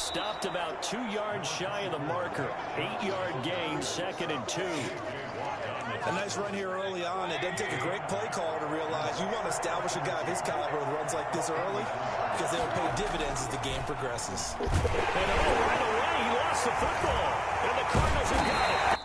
stopped about 2 yards shy of the marker. 8-yard gain, 2nd and 2. A nice run here early on. It doesn't take a great play caller to realize you want to establish a guy of his caliber with runs like this early because they'll pay dividends as the game progresses. And right away, he lost the football. And the Cardinals have got it.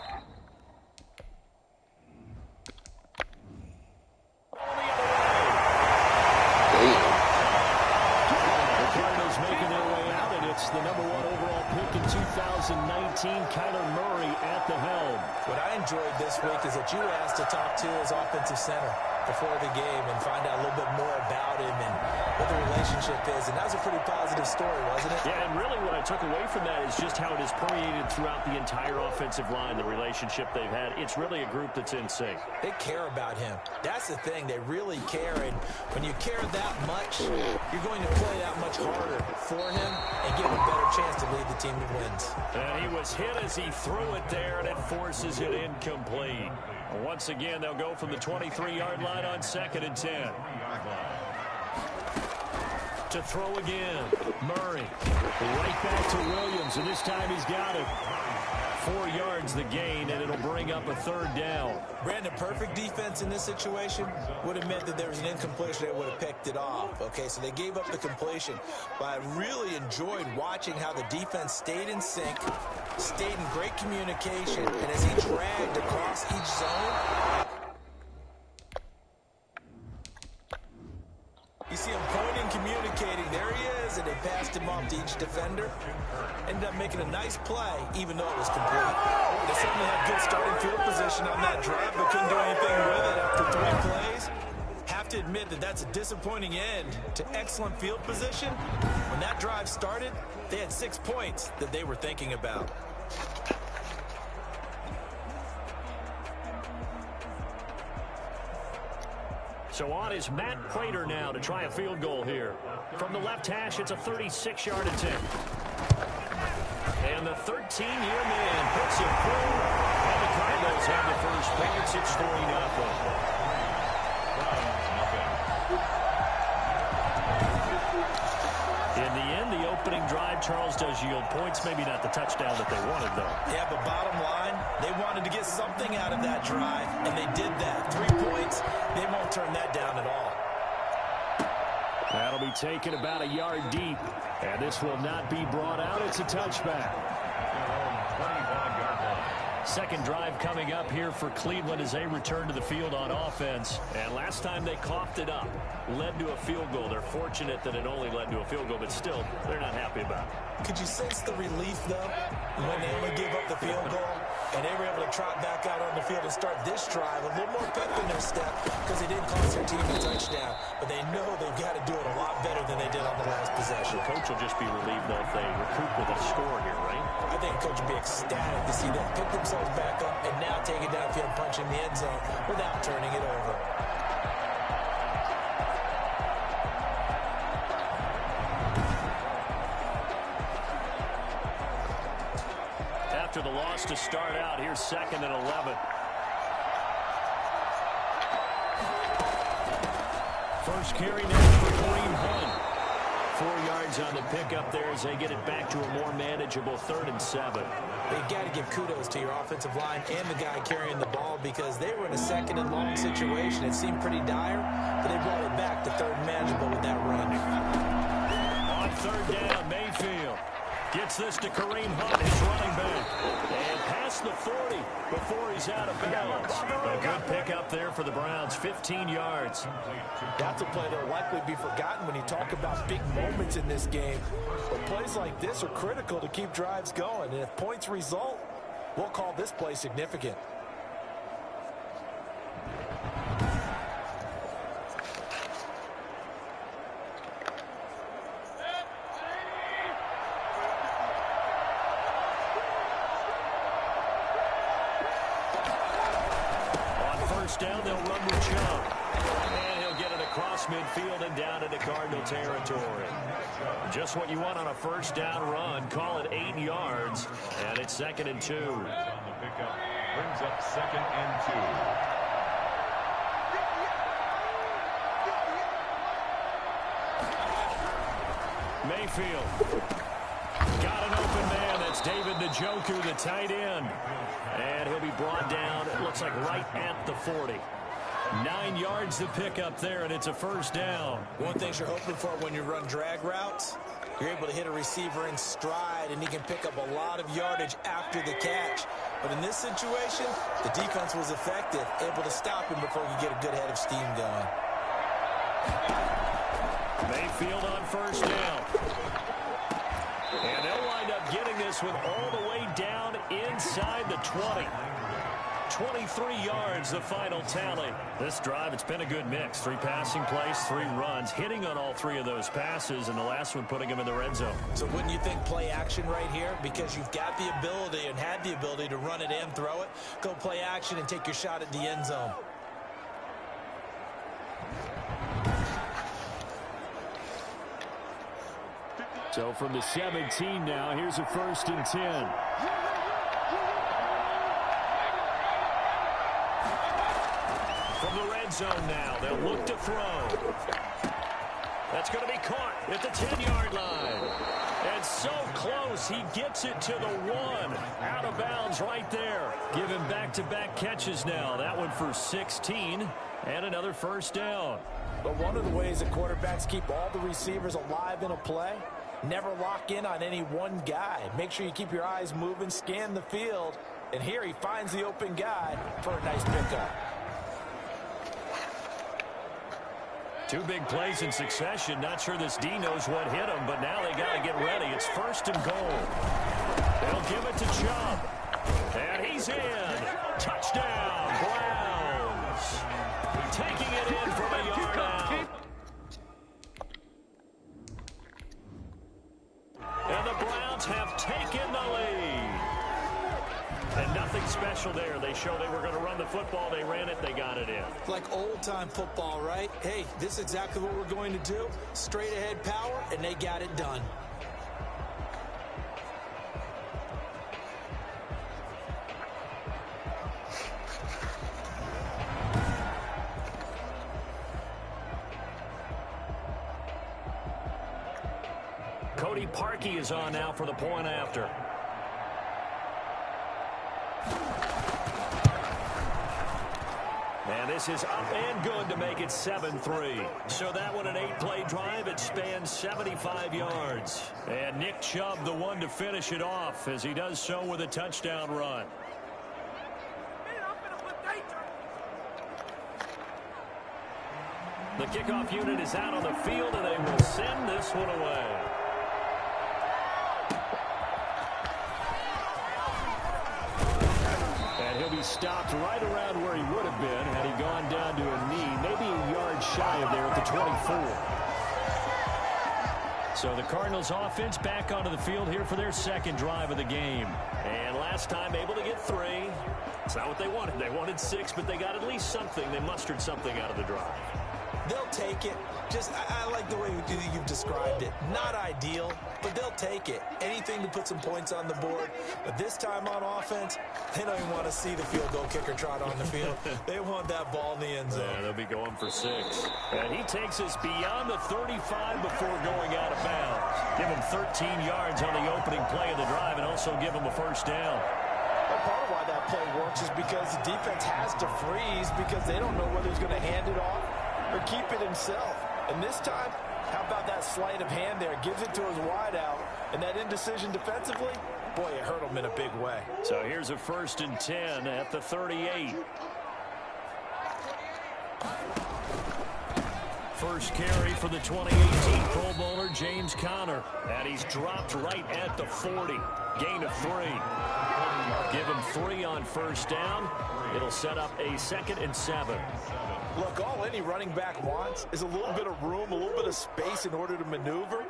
The number 1 overall pick in 2019, Kyler Murray at the helm. What I enjoyed this week is that you asked to talk to his offensive center before the game and find out a little bit more about him and what the relationship is. And that was a pretty positive story, wasn't it? Yeah, and really what I took away from that is just how it has permeated throughout the entire offensive line, the relationship they've had. It's really a group that's in sync. They care about him. That's the thing. They really care. And when you care that much, you're going to play that much harder for him and give him a better chance to lead the team to wins. And he was hit as he threw it there, and it forces it incomplete. Once again, they'll go from the 23-yard line on 2nd and 10. To throw again, Murray. Right back to Williams, and this time he's got it. 4 yards the gain, and it'll bring up a 3rd down. Brandon, perfect defense in this situation would have meant that there was an incompletion. They would have picked it off. Okay, so they gave up the completion. But I really enjoyed watching how the defense stayed in sync, stayed in great communication, and as he dragged across each zone, you see him pointing, communicating. There he is, and they passed him off to each defender. Ended up making a nice play, even though it was complete. They certainly had good starting field position on that drive, but couldn't do anything with it after 3 plays. Have to admit that that's a disappointing end to excellent field position. When that drive started, they had 6 points that they were thinking about. So on is Matt Prater now to try a field goal here. From the left hash, it's a 36-yard attempt. And the 13-year man puts it through. And the Cardinals have the first points. It's 3-0. In the end, the opening drive, Charles, does yield points. Maybe not the touchdown that they wanted, though. Yeah, but bottom line, they wanted to get something out of that drive, and they did that. 3 points, they won't turn that down at all. That'll be taken about a yard deep, and this will not be brought out. It's a touchback. Second drive coming up here for Cleveland as they return to the field on offense. And last time they coughed it up, led to a field goal. They're fortunate that it only led to a field goal, but still, they're not happy about it. Could you sense the relief, though, when they only gave up the field goal? And they were able to trot back out on the field and start this drive a little more pep in their step because they didn't cost their team a touchdown. But they know they've got to do it a lot better than they did on the last possession. Coach will just be relieved, though, if they recoup with a score here, right? I think Coach will be ecstatic to see them pick themselves back up and now take it downfield, punching the end zone without turning it over. After the loss to start out, here's 2nd and 11. First carry now for Kareem Hunt. 4 yards on the pickup there as they get it back to a more manageable 3rd and 7. They've got to give kudos to your offensive line and the guy carrying the ball because they were in a 2nd and long situation. It seemed pretty dire, but they brought it back to 3rd and manageable with that run. On 3rd down, Mayfield gets this to Kareem Hunt, his running back. And past the 40 before he's out of bounds. A good pickup there for the Browns, 15 yards. That's a play that will likely be forgotten when you talk about big moments in this game. But plays like this are critical to keep drives going. And if points result, we'll call this play significant. Down, they'll run with Chubb. And he'll get it across midfield and down into Cardinal territory. Just what you want on a first down run. Call it 8 yards. And it's 2nd and 2. On the pickup brings up 2nd and 2. Mayfield. Got Njoku, the tight end. And he'll be brought down, it looks like right at the 40. 9 yards to pick up there, and it's a first down. One thing you're hoping for when you run drag routes, you're able to hit a receiver in stride, and he can pick up a lot of yardage after the catch. But in this situation, the defense was effective, able to stop him before he could get a good head of steam going. Mayfield on first down. And they'll wind up getting this one all the way down inside the 20. 23 yards, the final tally. This drive, it's been a good mix. 3 passing plays, 3 runs, hitting on all 3 of those passes, and the last one putting him in the red zone. So wouldn't you think play action right here? Because you've got the ability and had the ability to run it and throw it. Go play action and take your shot at the end zone. So from the 17 now, here's a 1st and 10. From the red zone now, they'll look to throw. That's going to be caught at the 10-yard line. And so close, he gets it to the 1. Out of bounds right there. Giving back-to-back catches now. That one for 16 and another first down. But one of the ways that quarterbacks keep all the receivers alive in a play, never lock in on any one guy. Make sure you keep your eyes moving, scan the field. And here he finds the open guy for a nice pickup. 2 big plays in succession. Not sure this D knows what hit him, but now they got to get ready. It's 1st and goal. They'll give it to Chubb. And he's in. Touchdown, Browns. Taking it in from a yard out. And the Browns have taken the lead. And nothing special there. They show they were going to run the football. They ran it. They got it in. Like old-time football, right? Hey, this is exactly what we're going to do. Straight-ahead power, and they got it done. Cody Parkey is on now for the point after. And this is up and good to make it 7-3. So that one, an 8-play drive. It spans 75 yards. And Nick Chubb, the one to finish it off, as he does so with a touchdown run. The kickoff unit is out on the field, and they will send this one away. He'll be stopped right around where he would have been had he gone down to a knee, maybe a yard shy of there at the 24. So the Cardinals offense back onto the field here for their 2nd drive of the game. And last time able to get 3. It's not what they wanted. They wanted 6, but they got at least something. They mustered something out of the drive. They'll take it. Just, I like the way you've described it. Not ideal, but they'll take it. Anything to put some points on the board. But this time on offense, they don't even want to see the field goal kicker trot on the field. They want that ball in the end zone. Yeah, they'll be going for 6. And he takes us beyond the 35 before going out of bounds. Give him 13 yards on the opening play of the drive and also give him a first down. Well, part of why that play works is because the defense has to freeze because they don't know whether he's going to hand it off or keep it himself. And this time, how about that sleight of hand there? Gives it to his wideout. And that indecision defensively, boy, it hurt him in a big way. So here's a 1st and 10 at the 38. First carry for the 2018 Pro Bowler, James Conner. And he's dropped right at the 40. Gain of 3. Give him 3 on first down. It'll set up a 2nd and 7. Look, all any running back wants is a little bit of room, a little bit of space in order to maneuver.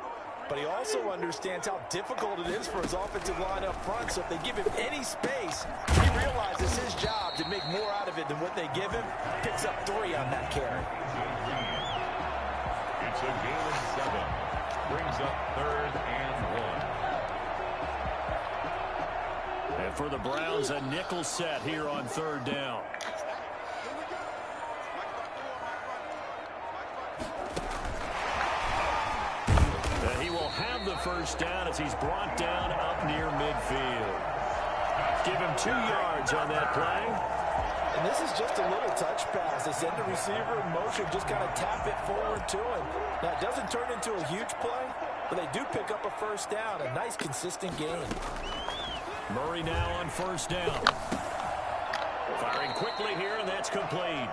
But he also understands how difficult it is for his offensive line up front. So if they give him any space, he realizes his job to make more out of it than what they give him. Picks up 3 on that carry. It's a gain of 7. Brings up 3rd and 1. And for the Browns, a nickel set here on 3rd down. And he will have the first down as he's brought down up near midfield. Give him 2 yards on that play. And this is just a little touch pass. They send the receiver in motion, just kind of tap it forward to him. Now, it doesn't turn into a huge play, but they do pick up a first down. A nice, consistent gain. Murray now on first down. Firing quickly here, and that's complete.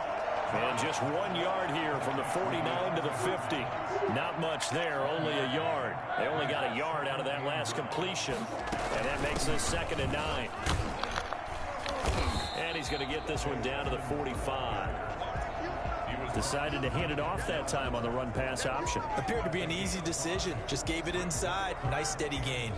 And just 1 yard here from the 49 to the 50. Not much there, only a yard. They only got a yard out of that last completion. And that makes this 2nd and 9. And he's going to get this one down to the 45. Decided to hand it off that time on the run-pass option. Appeared to be an easy decision. Just gave it inside. Nice, steady gain.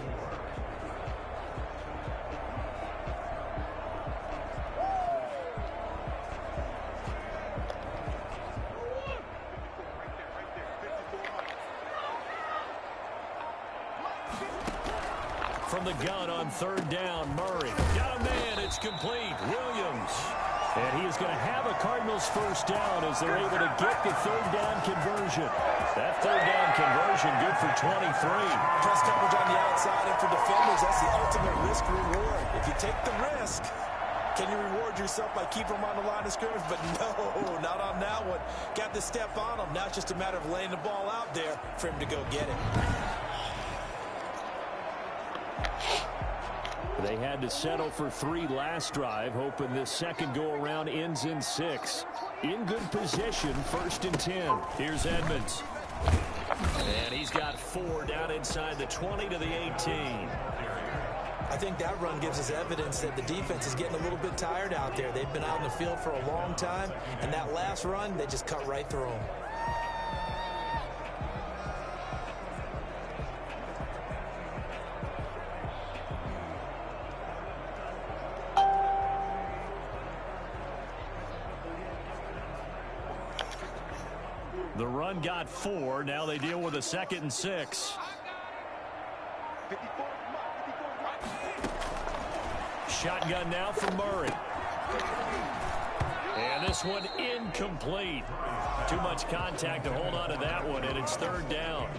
From the gun on 3rd down, Murray. Got a man, it's complete. Williams. And he is going to have a Cardinals first down as they're able to get the 3rd down conversion. That 3rd down conversion good for 23. Press coverage on the outside, and for defenders, that's the ultimate risk-reward. If you take the risk, can you reward yourself by keeping them on the line of scrimmage? But no, not on that one. Got the step on him. Now it's just a matter of laying the ball out there for him to go get it. They had to settle for 3 last drive, hoping this second go-around ends in 6. In good position, 1st and 10. Here's Edmonds. And he's got 4 down inside the 20 to the 18. I think that run gives us evidence that the defense is getting a little bit tired out there. They've been out in the field for a long time, and that last run, they just cut right through them. The run got 4. Now they deal with a 2nd and 6. Shotgun now for Murray. And this one incomplete. Too much contact to hold on to that one, and it's 3rd down.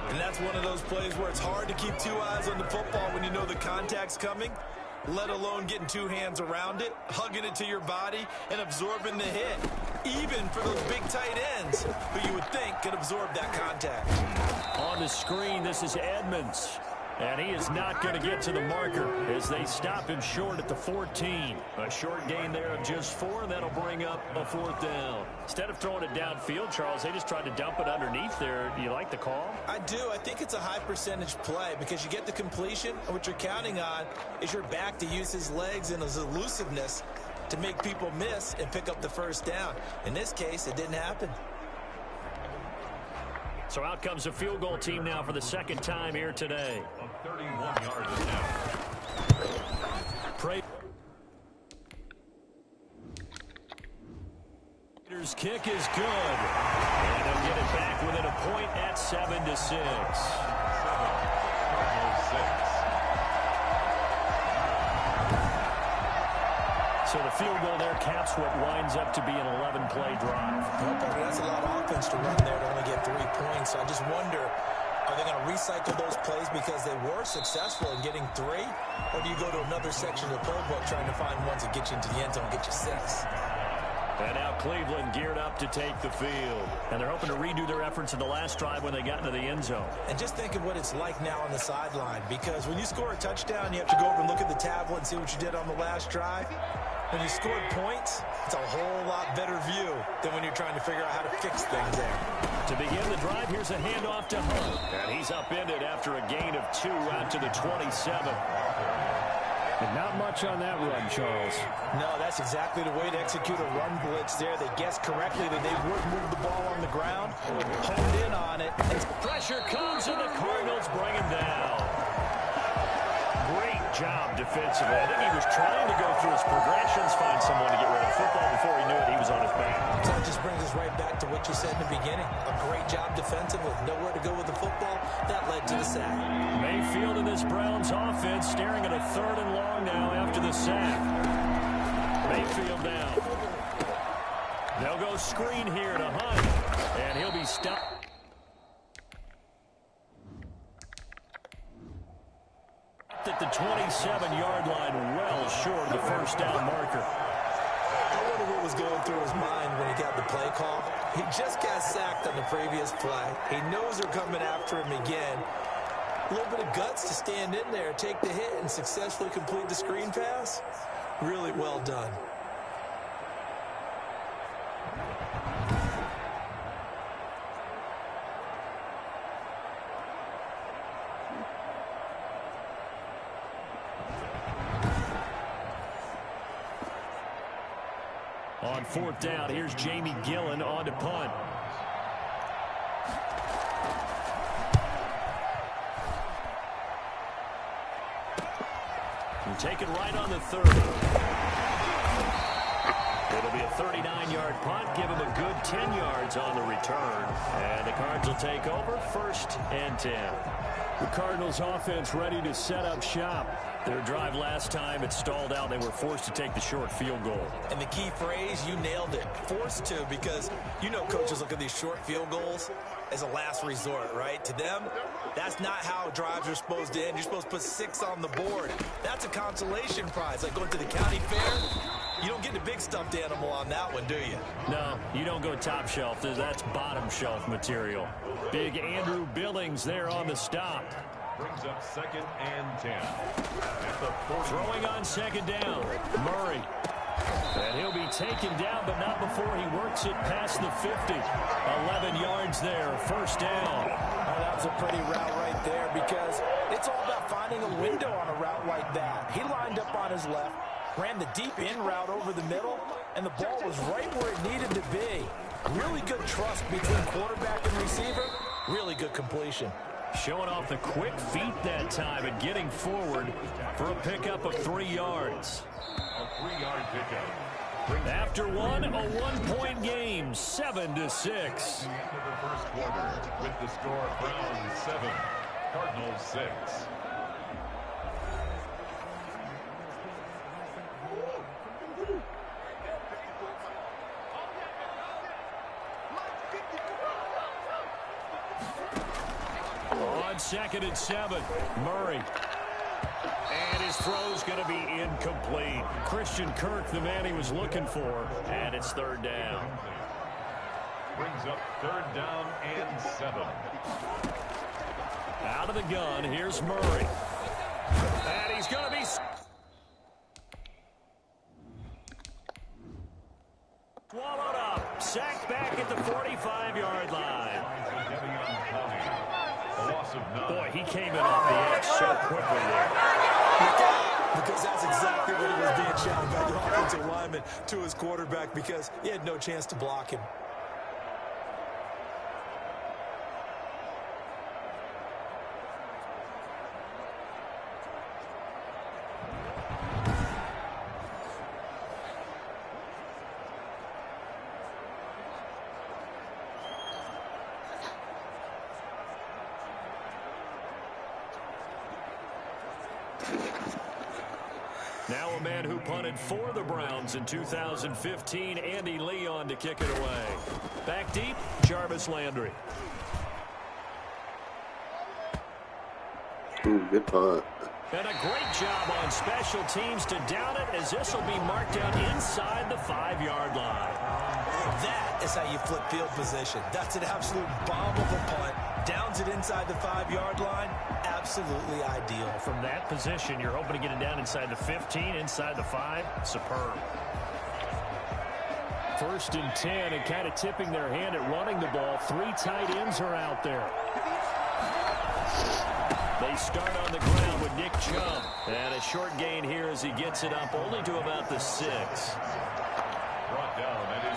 And that's one of those plays where it's hard to keep 2 eyes on the football when you know the contact's coming, let alone getting 2 hands around it, hugging it to your body, and absorbing the hit. Even for those big tight ends who you would think could absorb that contact. On the screen, this is Edmonds. And he is not going to get to the marker as they stop him short at the 14. A short gain there of just 4, and that'll bring up a 4th down. Instead of throwing it downfield, Charles, they just tried to dump it underneath there. Do you like the call? I do. I think it's a high percentage play because you get the completion, and what you're counting on is your back to use his legs and his elusiveness to make people miss and pick up the first down. In this case, it didn't happen. So out comes a field goal team now for the 2nd time here today. 31 yards now. Prater's kick is good. And they'll get it back within a point at 7-6. So the field goal there caps what winds up to be an 11-play drive. That's a lot of offense to run there to only get 3 points. So I just wonder, are they going to recycle those plays because they were successful in getting 3? Or do you go to another section of the playbook trying to find ones that get you into the end zone and get you 6? And now Cleveland geared up to take the field. And they're hoping to redo their efforts in the last drive when they got into the end zone. And just think of what it's like now on the sideline. Because when you score a touchdown, you have to go over and look at the tablet and see what you did on the last drive. When you scored points, it's a whole lot better view than when you're trying to figure out how to fix things there. To begin the drive, here's a handoff to Hunt. And he's upended after a gain of 2 out to the 27. And not much on that run, Charles. No, that's exactly the way to execute a run blitz there. They guessed correctly that they would move the ball on the ground, honed in on it. Pressure comes, and the Cardinals bring him down. Great job defensively. I think he was trying to go through his progressions, find someone to get rid of the football. Before he knew it, he was on his back. So that just brings us right back to what you said in the beginning. A great job defensively. Nowhere to go with the football. That led to the sack. Mayfield and this Browns offense staring at a 3rd and long now after the sack. Mayfield down. They'll go screen here to Hunt. And he'll be stopped. At the 27. 37-yard line, well short of the first down marker. I wonder what was going through his mind when he got the play call. He just got sacked on the previous play. He knows they're coming after him again. A little bit of guts to stand in there, take the hit, and successfully complete the screen pass. Really well done. On fourth down, here's Jamie Gillen on to punt. And take it right on the 30. It'll be a 39-yard punt. Give him a good 10 yards on the return. And the Cards will take over, 1st and 10. The Cardinals offense ready to set up shop. Their drive last time, it stalled out. They were forced to take the short field goal. And the key phrase, you nailed it. Forced to, because you know coaches look at these short field goals as a last resort, right? To them, that's not how drives are supposed to end. You're supposed to put 6 on the board. That's a consolation prize. Like going to the county fair, you don't get the big stuffed animal on that one, do you? No, you don't go top shelf. That's bottom shelf material. Big Andrew Billings there on the stop. Brings up 2nd and 10. At the 40. Throwing on 2nd down, Murray. And he'll be taken down, but not before he works it past the 50. 11 yards there, 1st down. Oh, that was a pretty route right there, because it's all about finding a window on a route like that. He lined up on his left, ran the deep in route over the middle, and the ball was right where it needed to be. Really good trust between quarterback and receiver. Really good completion. Showing off the quick feet that time and getting forward for a pickup of 3 yards. A 3-yard pickup. After one, a 1-point game, 7-6. Into the first quarter with the score: Browns 7, Cardinals 6. On 2nd and 7, Murray. And his throw's going to be incomplete. Christian Kirk, the man he was looking for, and it's 3rd down. Brings up 3rd down and 7. Out of the gun, here's Murray. And he's going to be swallowed up. Sacked back at the 45-yard line. Boy, he came in off the edge so quickly there. Because that's exactly what he was being shouted by the offensive lineman to his quarterback, because he had no chance to block him. Now a man who punted for the Browns in 2015, Andy Leon, to kick it away. Back deep, Jarvis Landry. Ooh, good punt. And a great job on special teams to down it, as this will be marked out inside the 5-yard line. That is how you flip field position. That's an absolute bomb of a punt. Downs it inside the 5-yard line. Absolutely ideal. From that position, you're hoping to get it down inside the 15, inside the 5. Superb. 1st and 10, and kind of tipping their hand at running the ball. 3 tight ends are out there. They start on the ground with Nick Chubb. And a short gain here as he gets it up only to about the 6.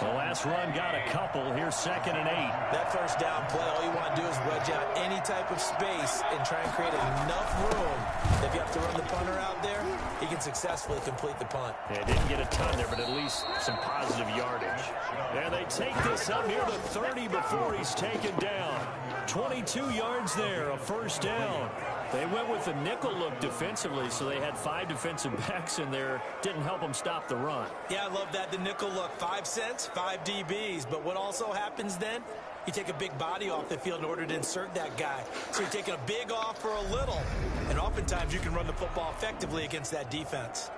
The last run got a couple. Here's 2nd and 8. That first down play, all you want to do is wedge out any type of space and try and create enough room. If you have to run the punter out there, he can successfully complete the punt. Yeah, didn't get a ton there, but at least some positive yardage. And they take this up near the 30 before he's taken down. 22 yards there, a 1st down. They went with the nickel look defensively, so they had 5 defensive backs in there. Didn't help them stop the run. Yeah, I love that. The nickel look, 5 cents, 5 DBs. But what also happens then? You take a big body off the field in order to insert that guy. So you're taking a big off for a little. And oftentimes you can run the football effectively against that defense.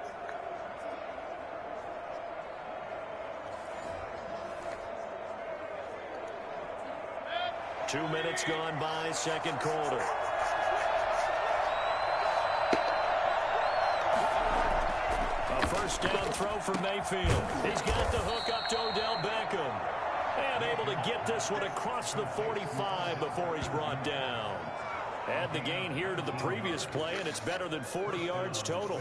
Two minutes gone by, second quarter. A first down throw for Mayfield. He's got the hook up to Odell Beckham. And able to get this one across the 45 before he's brought down. Add the gain here to the previous play, and it's better than 40 yards total.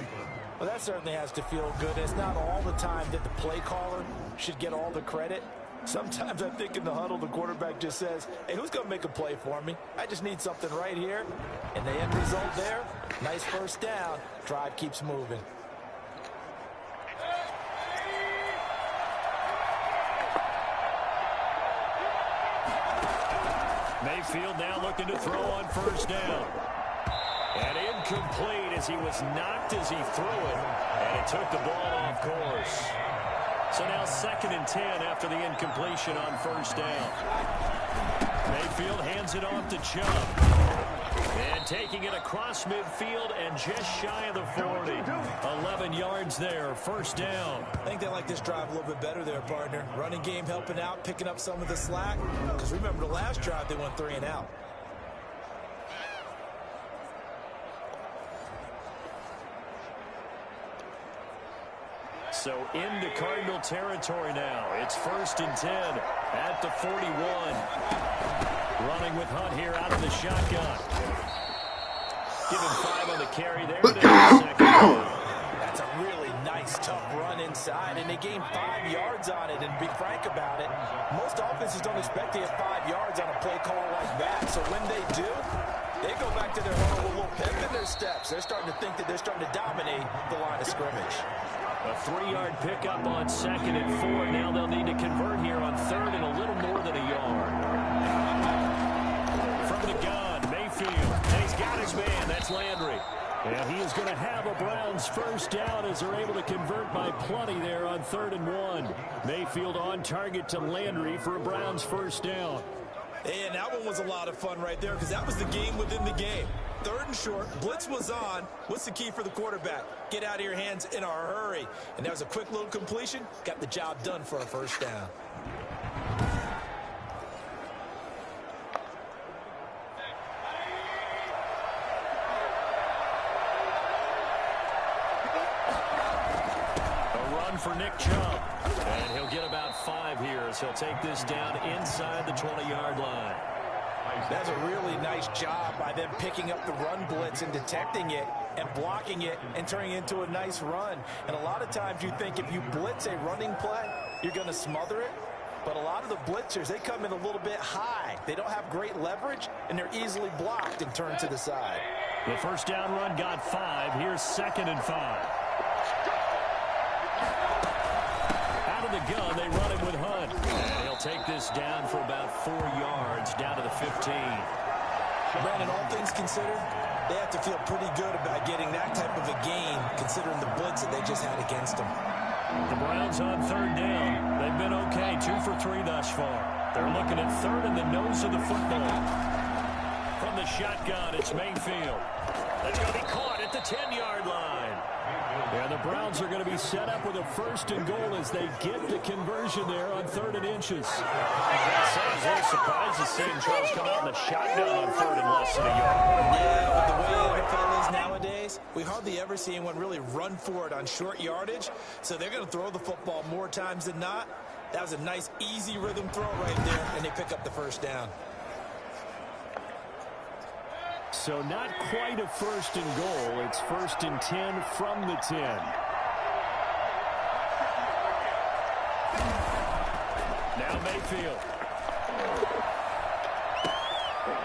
Well, that certainly has to feel good. It's not all the time that the play caller should get all the credit. Sometimes I think in the huddle, the quarterback just says, hey, who's going to make a play for me? I just need something right here. And the end result there, nice first down. Drive keeps moving. Mayfield now looking to throw on first down. And incomplete as he was knocked as he threw it. And it took the ball off course. So now 2nd and 10 after the incompletion on first down. Mayfield hands it off to Chubb. And taking it across midfield and just shy of the 40. 11 yards there, first down. I think they like this drive a little bit better there, partner. Running game helping out, picking up some of the slack. Because remember, the last drive they went 3 and out. So into Cardinal territory now. It's 1st and 10 at the 41. Running with Hunt here out of the shotgun. Give him 5 on the carry there. That's a really nice, tough run inside, and they gained 5 yards on it. And to be frank about it, most offenses don't expect to get 5 yards on a play call like that. So when they do, they go back to their huddle with a little pep in their steps. They're starting to think that they're starting to dominate the line of scrimmage. A 3-yard pickup on 2nd and 4. Now they'll need to convert here on 3rd and a little more than a yard. From the gun, Mayfield. And he's got his man. That's Landry. And he is going to have a Browns first down as they're able to convert by plenty there on 3rd and 1. Mayfield on target to Landry for a Browns first down. And that one was a lot of fun right there because that was the game within the game. 3rd and short, blitz was on. What's the key for the quarterback? Get out of your hands in a hurry. And that was a quick little completion. Got the job done for a first down. For Nick Chubb. And he'll get about 5 here as he'll take this down inside the 20-yard line. That's a really nice job by them picking up the run blitz and detecting it and blocking it and turning it into a nice run. And a lot of times you think if you blitz a running play, you're going to smother it. But a lot of the blitzers, they come in a little bit high. They don't have great leverage, and they're easily blocked and turned to the side. The first down run got 5. Here's 2nd and 5. The gun, they run it with Hunt. And he'll take this down for about 4 yards down to the 15. Brandon, all things considered, they have to feel pretty good about getting that type of a gain considering the blitz that they just had against them. The Browns on 3rd down. They've been okay, 2 for 3 thus far. They're looking at 3rd in the nose of the football. From the shotgun, it's Mayfield. That's going to be caught at the 10-yard line. Yeah, the Browns are going to be set up with a 1st and goal as they get the conversion there on 3rd and inches. I was a little surprised to see Charles come out in the shotgun on 3rd and less than a yard. Yeah, with the way the NFL is nowadays, we hardly ever see anyone really run for it on short yardage. So they're going to throw the football more times than not. That was a nice, easy rhythm throw right there, and they pick up the first down. So not quite a 1st and goal. It's 1st and 10 from the 10. Now Mayfield.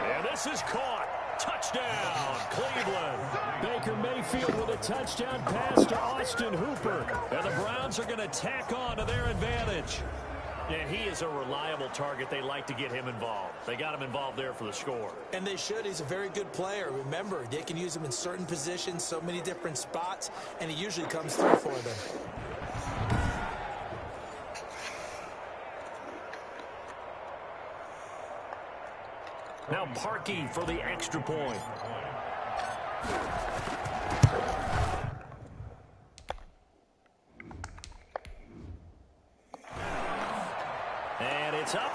And this is caught. Touchdown, Cleveland. Baker Mayfield with a touchdown pass to Austin Hooper. And the Browns are going to tack on to their advantage. And he is a reliable target. They like to get him involved. They got him involved there for the score. And they should. He's a very good player. Remember, they can use him in certain positions, so many different spots, and he usually comes through for them. Now Parkey for the extra point. And it's up.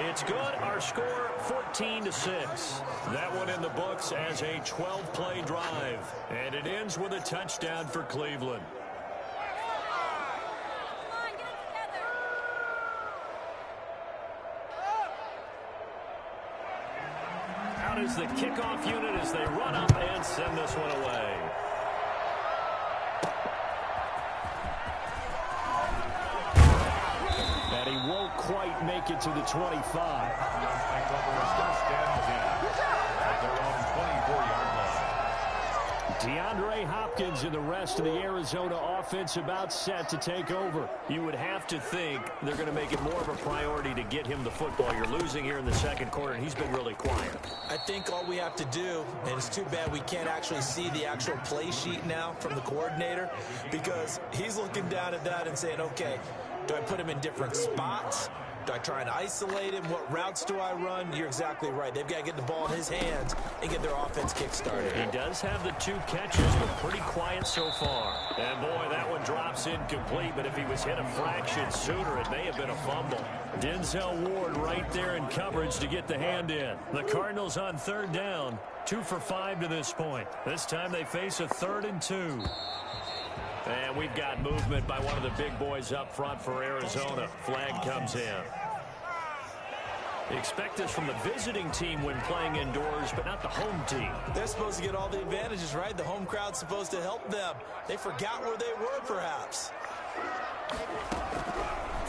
It's good. Our score, 14-6. That one in the books as a 12-play drive. And it ends with a touchdown for Cleveland. Out is the kickoff unit as they run up and send this one away. And he won't quite make it to the 25. DeAndre Hopkins and the rest of the Arizona offense about set to take over. You would have to think they're going to make it more of a priority to get him the football. You're losing here in the second quarter, and he's been really quiet. I think all we have to do, and it's too bad we can't actually see the actual play sheet now from the coordinator, because he's looking down at that and saying, okay, do I put him in different spots? Do I try and isolate him? What routes do I run? You're exactly right. They've got to get the ball in his hands and get their offense kick-started. He does have the 2 catches, but pretty quiet so far. And, boy, that one drops incomplete, but if he was hit a fraction sooner, it may have been a fumble. Denzel Ward right there in coverage to get the hand in. The Cardinals on 3rd down, 2 for 5 to this point. This time they face a 3rd and 2. And we've got movement by one of the big boys up front for Arizona. Flag comes in. Expect this from the visiting team when playing indoors, but not the home team. They're supposed to get all the advantages, right? The home crowd's supposed to help them. They forgot where they were, perhaps.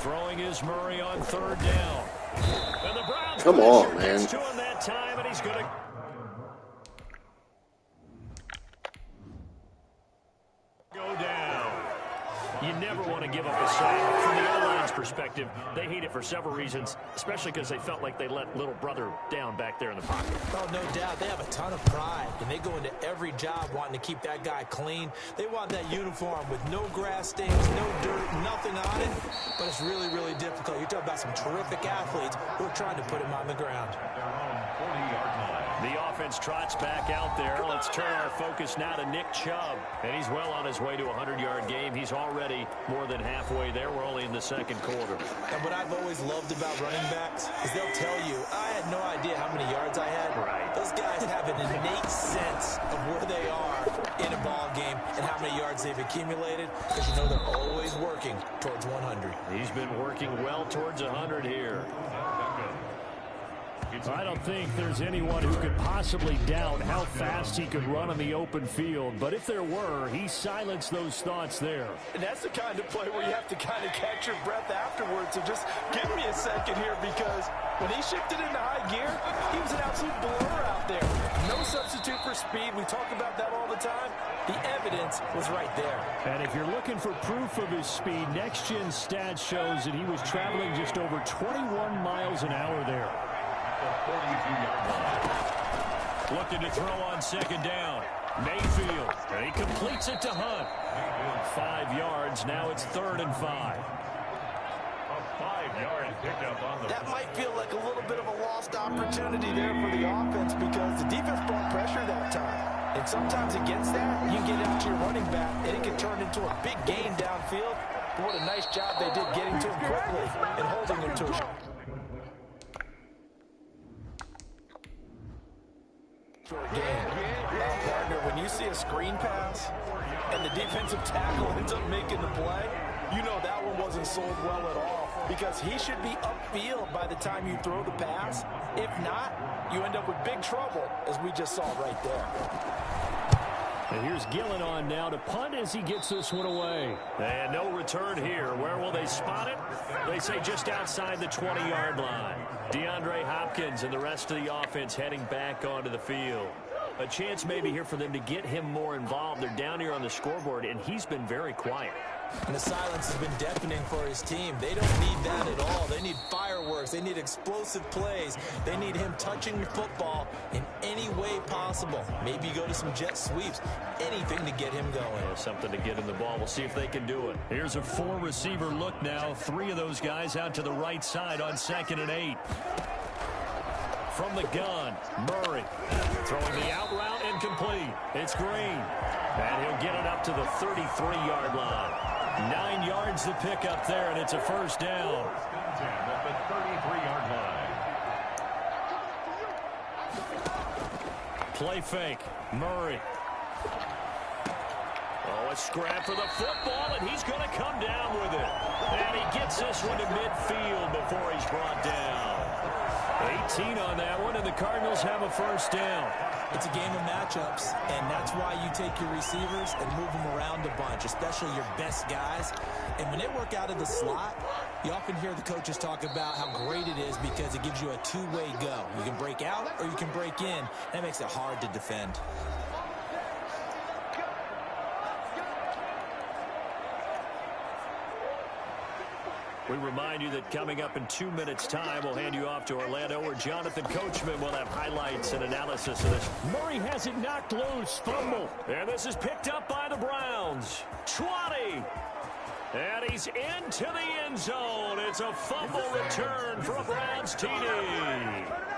Throwing is Murray on 3rd down. And the Browns Come on, man. gets to him that time, and he's going to go down. You never want to give up a sack. From the O-line's perspective, they hate it for several reasons, especially because they felt like they let little brother down back there in the pocket. Oh, no doubt. They have a ton of pride, and they go into every job wanting to keep that guy clean. They want that uniform with no grass stains, no dirt, nothing on it, but it's really, really difficult. You're talking about some terrific athletes who are trying to put him on the ground. The offense trots back out there. Let's turn our focus now to Nick Chubb. And he's well on his way to a 100-yard game. He's already more than halfway there. We're only in the second quarter. And what I've always loved about running backs is they'll tell you, I had no idea how many yards I had. Right. Those guys have an innate sense of where they are in a ball game and how many yards they've accumulated, because you know they're always working towards 100. He's been working well towards 100 here. I don't think there's anyone who could possibly doubt how fast he could run on the open field. But if there were, he silenced those thoughts there. And that's the kind of play where you have to kind of catch your breath afterwards. So just give me a second here, because when he shifted into high gear, he was an absolute blower out there. No substitute for speed. We talk about that all the time. The evidence was right there. And if you're looking for proof of his speed, Next Gen Stats shows that he was traveling just over 21 miles an hour there. Looking to throw on 2nd down. Mayfield. And he completes it to Hunt. 5 yards. Now it's 3rd and 5. A 5-yard pickup on the... That might feel like a little bit of a lost opportunity there for the offense, because the defense brought pressure that time. And sometimes against that, you can get after your running back, and it can turn into a big gain downfield. But what a nice job they did getting to him quickly and holding him to him. Partner, when you see a screen pass and the defensive tackle ends up making the play, you know that one wasn't sold well at all, because he should be upfield by the time you throw the pass. If not, you end up with big trouble, as we just saw right there. And here's Gillen on now to punt as he gets this one away. And no return here. Where will they spot it? They say just outside the 20-yard line. DeAndre Hopkins and the rest of the offense heading back onto the field. A chance maybe here for them to get him more involved. They're down here on the scoreboard, and he's been very quiet. And the silence has been deafening for his team. They don't need that at all. They need fireworks. They need explosive plays. They need him touching the football in any way possible. Maybe go to some jet sweeps. Anything to get him going. Yeah, something to get in the ball. We'll see if they can do it. Here's a 4-receiver look now. 3 of those guys out to the right side on 2nd and 8. from the gun. Murray throwing the out route incomplete. It's Green. And he'll get it up to the 33-yard line. 9 yards to pick up there, and it's a first down. At the 33-yard line. Play fake. Murray. Oh, a scrap for the football, and he's going to come down with it. And he gets this one to midfield before he's brought down. 18 on that one, and the Cardinals have a first down. It's a game of matchups, and that's why you take your receivers and move them around a bunch, especially your best guys. And when they work out of the slot, you often hear the coaches talk about how great it is because it gives you a two-way go. You can break out or you can break in. That makes it hard to defend. We remind you that coming up in 2 minutes' time, we'll hand you off to Orlando, where Jonathan Coachman will have highlights and analysis of this. Murray has it knocked loose. Fumble. And this is picked up by the Browns. 20. And he's into the end zone. It's a fumble return for a Browns TD.